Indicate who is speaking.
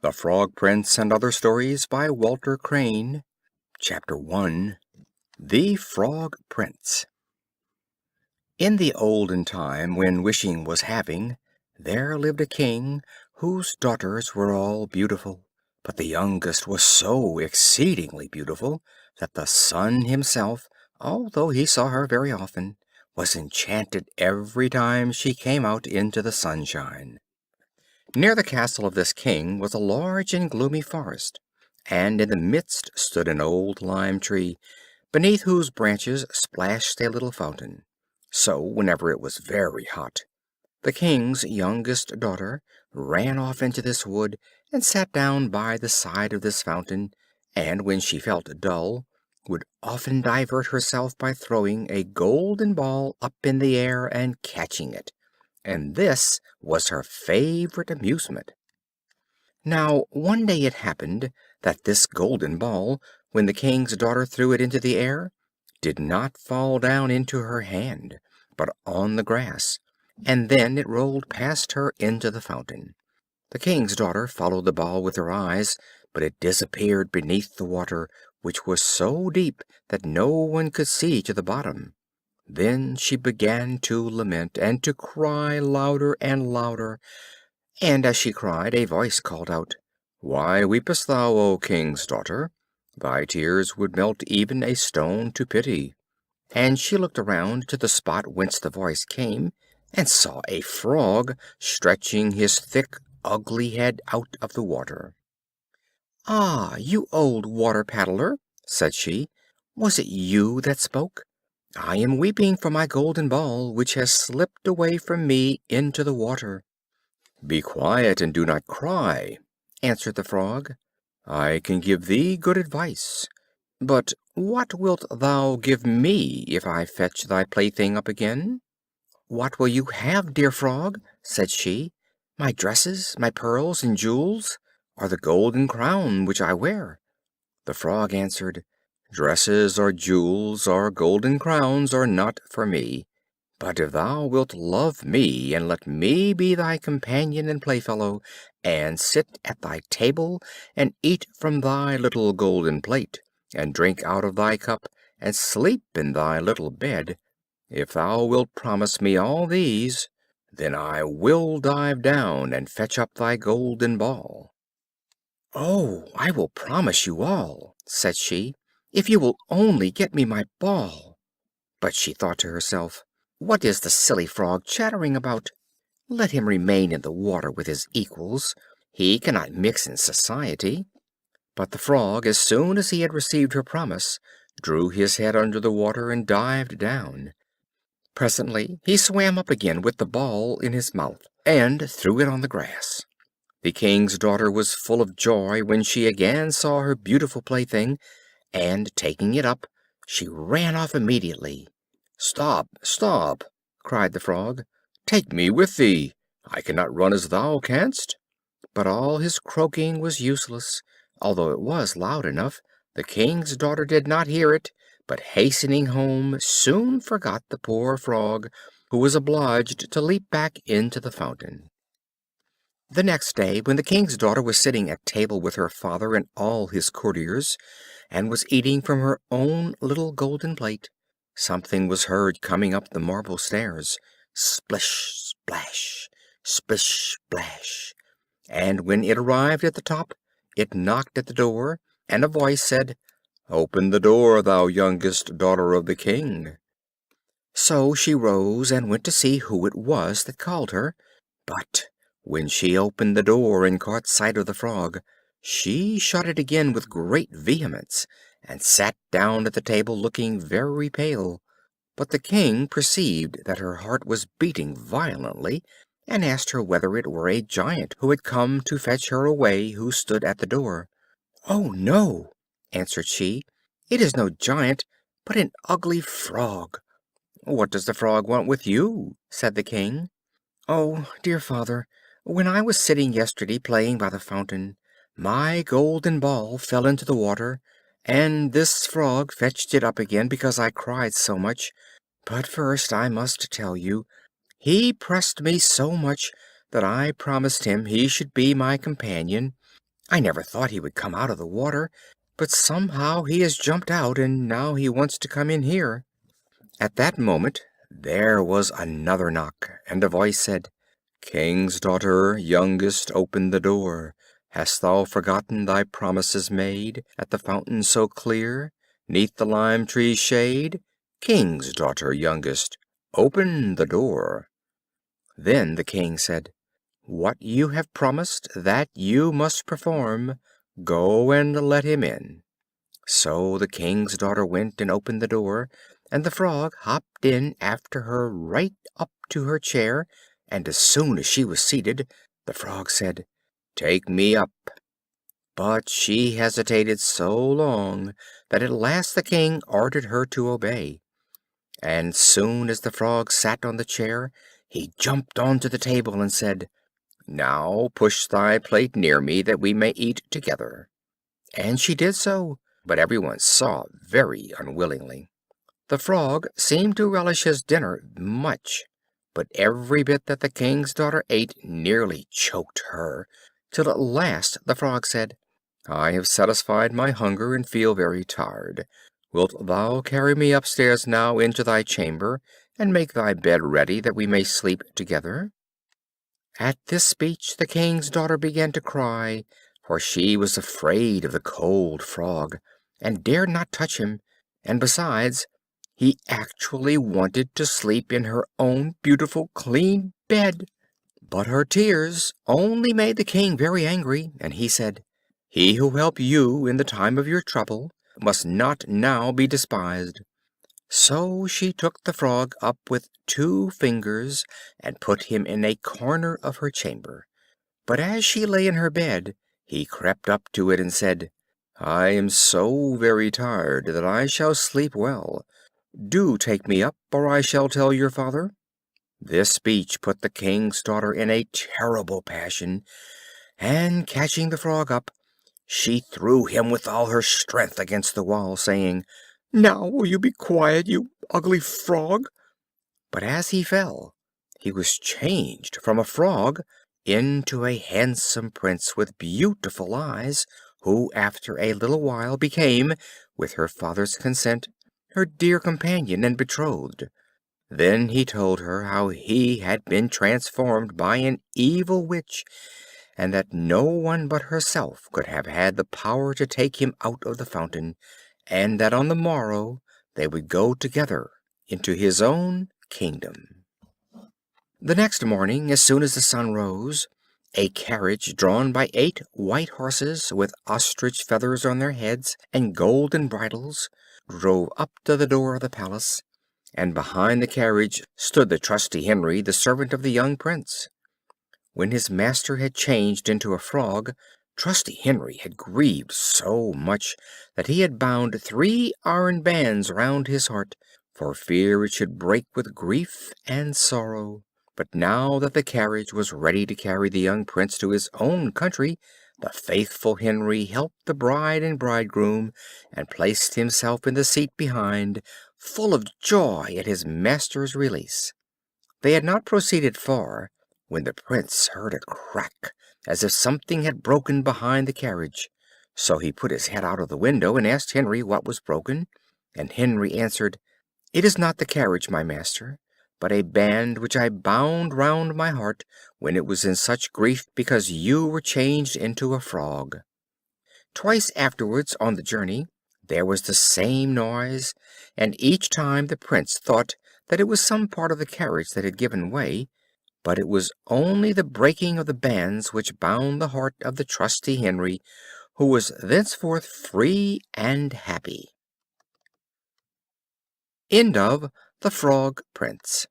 Speaker 1: The Frog Prince and Other Stories by Walter Crane. Chapter 1. The Frog Prince. In the olden time, when wishing was having, there lived a king whose daughters were all beautiful, but the youngest was so exceedingly beautiful that the sun himself, although he saw her very often, was enchanted every time she came out into the sunshine. Near the castle of this king was a large and gloomy forest, and in the midst stood an old lime tree, beneath whose branches splashed a little fountain. So, whenever it was very hot, the king's youngest daughter ran off into this wood and sat down by the side of this fountain, and when she felt dull, would often divert herself by throwing a golden ball up in the air and catching it. And this was her favorite amusement. Now, one day it happened that this golden ball, when the king's daughter threw it into the air, did not fall down into her hand, but on the grass, and then it rolled past her into the fountain. The king's daughter followed the ball with her eyes, but it disappeared beneath the water, which was so deep that no one could see to the bottom. Then she began to lament, and to cry louder and louder, and as she cried, a voice called out, "Why weepest thou, O king's daughter? Thy tears would melt even a stone to pity." And she looked around to the spot whence the voice came, and saw a frog stretching his thick, ugly head out of the water. "Ah, you old water paddler," said she, "was it you that spoke? I am weeping for my golden ball, which has slipped away from me into the water." "Be quiet and do not cry," answered the frog. "I can give thee good advice. But what wilt thou give me if I fetch thy plaything up again?" "What will you have, dear frog?" said she. "My dresses, my pearls and jewels, or the golden crown which I wear?" The frog answered, "Dresses or jewels or golden crowns are not for me. But if thou wilt love me, and let me be thy companion and playfellow, and sit at thy table, and eat from thy little golden plate, and drink out of thy cup, and sleep in thy little bed, if thou wilt promise me all these, then I will dive down and fetch up thy golden ball." "Oh, I will promise you all," said she, "if you will only get me my ball." But she thought to herself, "What is the silly frog chattering about? Let him remain in the water with his equals. He cannot mix in society." But the frog, as soon as he had received her promise, drew his head under the water and dived down. Presently he swam up again with the ball in his mouth, and threw it on the grass. The king's daughter was full of joy when she again saw her beautiful plaything, and, taking it up, she ran off immediately. "Stop, stop!" cried the frog. "Take me with thee. I cannot run as thou canst." But all his croaking was useless, although it was loud enough. The king's daughter did not hear it, but hastening home soon forgot the poor frog, who was obliged to leap back into the fountain. The next day, when the king's daughter was sitting at table with her father and all his courtiers, and was eating from her own little golden plate, something was heard coming up the marble stairs, splish, splash, splish, splash, and when it arrived at the top, it knocked at the door, and a voice said, "Open the door, thou youngest daughter of the king." So she rose and went to see who it was that called her, but when she opened the door and caught sight of the frog, she shut it again with great vehemence, and sat down at the table looking very pale. But the king perceived that her heart was beating violently, and asked her whether it were a giant who had come to fetch her away, who stood at the door. "Oh, no," answered she, "it is no giant, but an ugly frog." "What does the frog want with you?" said the king. "Oh, dear father, when I was sitting yesterday playing by the fountain, my golden ball fell into the water, and this frog fetched it up again because I cried so much. But first I must tell you, he pressed me so much that I promised him he should be my companion, I never thought he would come out of the water, but somehow he has jumped out, and now he wants to come in here." At that moment there was another knock, and a voice said, "King's daughter, youngest, open the door. Hast thou forgotten thy promises made At the fountain so clear, 'neath the lime tree's shade? King's daughter, youngest, open the door." Then the king said, "What you have promised, that you must perform. Go and let him in." So the king's daughter went and opened the door, and the frog hopped in after her right up to her chair, and as soon as she was seated, the frog said, "Take me up." But she hesitated so long that at last the king ordered her to obey. And soon as the frog sat on the chair, he jumped onto the table and said, "Now push thy plate near me, that we may eat together." And she did so, but everyone saw very unwillingly. The frog seemed to relish his dinner much, but every bit that the king's daughter ate nearly choked her, till at last the frog said, "I have satisfied my hunger and feel very tired. Wilt thou carry me upstairs now into thy chamber, and make thy bed ready, that we may sleep together?" At this speech the king's daughter began to cry, for she was afraid of the cold frog, and dared not touch him, and besides, he actually wanted to sleep in her own beautiful clean bed. But her tears only made the king very angry, and he said, "He who helped you in the time of your trouble must not now be despised." So she took the frog up with 2 fingers and put him in a corner of her chamber. But as she lay in her bed, he crept up to it and said, "I am so very tired that I shall sleep well. Do take me up, or I shall tell your father." This speech put the king's daughter in a terrible passion, and catching the frog up, she threw him with all her strength against the wall, saying, "Now will you be quiet, you ugly frog?" But as he fell, he was changed from a frog into a handsome prince with beautiful eyes, who after a little while became, with her father's consent, her dear companion and betrothed. Then he told her how he had been transformed by an evil witch, and that no one but herself could have had the power to take him out of the fountain, and that on the morrow they would go together into his own kingdom. The next morning, as soon as the sun rose, a carriage drawn by 8 white horses, with ostrich feathers on their heads and golden bridles, drove up to the door of the palace, and behind the carriage stood the trusty Henry, the servant of the young prince. When his master had changed into a frog, trusty Henry had grieved so much that he had bound 3 iron bands round his heart, for fear it should break with grief and sorrow. But now that the carriage was ready to carry the young prince to his own country, the faithful Henry helped the bride and bridegroom, and placed himself in the seat behind, full of joy at his master's release. They had not proceeded far when the prince heard a crack, as if something had broken behind the carriage. So he put his head out of the window and asked Henry what was broken, and Henry answered, "It is not the carriage, my master, but a band which I bound round my heart when it was in such grief because you were changed into a frog." Twice afterwards on the journey there was the same noise, and each time the prince thought that it was some part of the carriage that had given way, but it was only the breaking of the bands which bound the heart of the trusty Henry, who was thenceforth free and happy. End of The Frog Prince.